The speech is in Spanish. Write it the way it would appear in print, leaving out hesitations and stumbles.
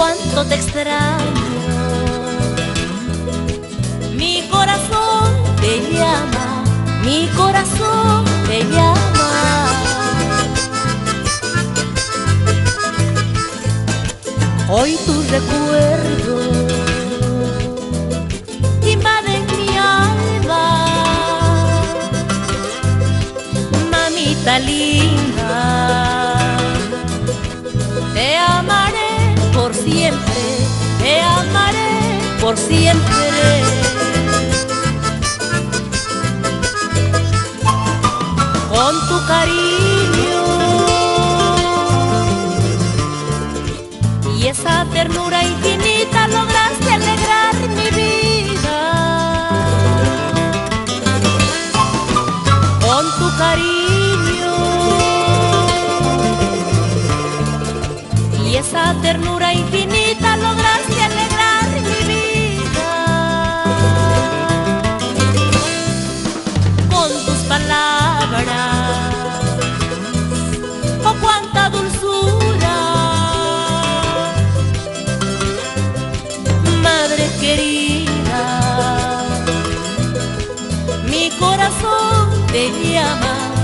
cuánto te extraño. Mi corazón te llama, mi corazón te llama. Hoy tu recuerdo invade mi alma, mamita linda. Te amaré por siempre, te amaré por siempre. Con tu cariño y esa ternura infinita lograste alegrar mi vida. Con tu cariño y esa ternura infinita lograste alegrar mi vida. Con tus palabras, oh cuánta dulzura, madre querida, mi corazón te llama.